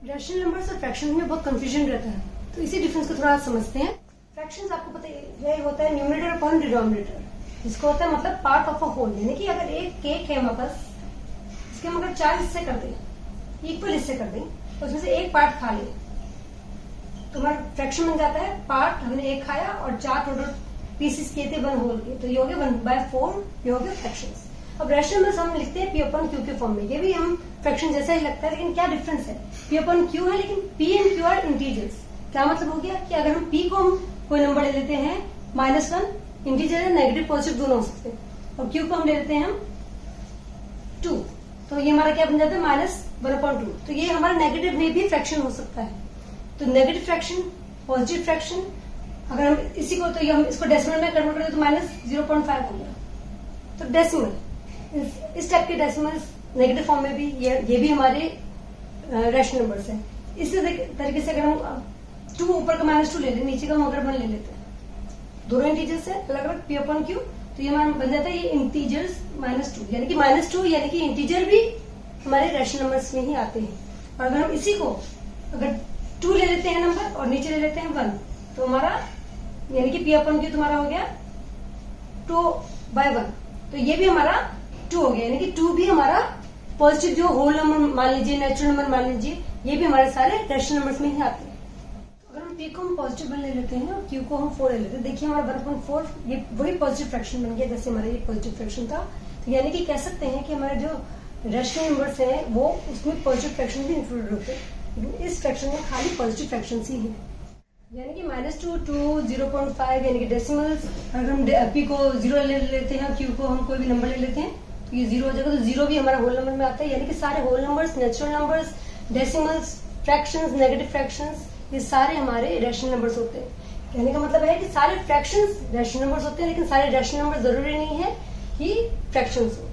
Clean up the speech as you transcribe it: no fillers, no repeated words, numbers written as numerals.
Rational numbers और fraction में बहुत कंफ्यूजन रहता है, तो इसी डिफरेंस को थोड़ा समझते हैं। फ्रैक्शंस आपको पता है होता है न्यूमरेटर अपॉन डिनोमिनेटर, जिसको होता है मतलब पार्ट ऑफ अ होल, यानी कि अगर एक केक है हमारे पास, इसके हम अगर 4 हिस्से कर दें, इक्वल हिस्से कर दें, तो उसमें से एक पार्ट खा ले, तो हमारा फ्रैक्शन बन जाता है पार्ट हमने एक खाया और 4 टोटल पीसेस किए थे 1 होल के, तो ये हो गया 1/4, ये हो गया फ्रैक्शंस। अब रैशनल में हम लिखते हैं पी अपॉन क्यू के फॉर्म में, ये भी हम फ्रैक्शन जैसा ही लगता है, लेकिन क्या डिफरेंस है, पी अपॉन क्यू है लेकिन P and Q R integers. क्या मतलब हो गया कि अगर हम पी को हम कोई नंबर ले लेते हैं -1, इंटीजर है, नेगेटिव पॉजिटिव दोनों हो सकते हैं, और क्यू को हम ले लेते हैं हम 2, तो ये हमारा क्या बन जाता है -1/2, तो ये हमारा नेगेटिव में भी फ्रैक्शन हो सकता है। तो नेगेटिव फ्रैक्शन, पॉजिटिव फ्रैक्शन, अगर हम इसी को तो ये हम इसको डेसिमल में कन्वर्ट करें तो -0.5 हो गया। तो डेसिमल, इस टाइप के डेसिमल्स नेगेटिव फॉर्म में भी ये भी हमारे रैशनल नंबर्स हैं। इसी तरीके से अगर हम 2 ऊपर का -2 ले लें, नीचे का हम अगर 1 ले लेते हैं, दोनों इंटीजर्स है अलग अलग पी अपॉन क्यू, तो ये हमारा बन जाता है ये इंटीजर्स -2, यानी कि -2 यानी कि इंटीजर भी हमारे रैशनल नंबर्स में ही आते हैं। और अगर हम इसी को अगर 2 ले लेते हैं नंबर और नीचे ले लेते हैं 1, तो हमारा यानी कि पी अपॉन क्यू तुम्हारा हो गया 2/1, तो ये भी हमारा 2 हो गया, यानी कि 2 भी हमारा पॉजिटिव जो होल नंबर मान लीजिए, नेचुरल नंबर मान लीजिए, ये भी हमारे सारे रैशनल नंबर्स में ही आते हैं। तो अगर हम पी को हम पॉजिटिव 1 ले लेते हैं और क्यू को हम 4 ले लेते हैं, देखिए हमारा 1/4 ये वही पॉजिटिव फ्रैक्शन बन गया जैसे हमारा ये पॉजिटिव फ्रैक्शन था। तो यानी कि कह सकते हैं कि हमारे जो रैशनल नंबर्स हैं वो उसमें पॉजिटिव फ्रैक्शन भी इंक्लूडेड होते हैं, लेकिन इस फ्रैक्शन में खाली पॉजिटिव फ्रैक्शन ही है, यानी कि -2, 2, 0.5 यानी कि डेसिमल्स। अगर हम पी को 0 ले लेते हैं, क्यू को हम कोई भी नंबर ले लेते हैं तो ये 0 हो जाएगा, तो 0 भी हमारा होल नंबर में आता है, यानी कि सारे whole numbers, natural numbers, decimals, fractions, negative fractions, ये सारे हमारे रैशनल नंबर्स होते हैं। कहने का मतलब है कि सारे फ्रैक्शंस रैशनल नंबर्स होते हैं, लेकिन सारे रैशनल नंबर जरूरी नहीं है कि फ्रैक्शंस हो।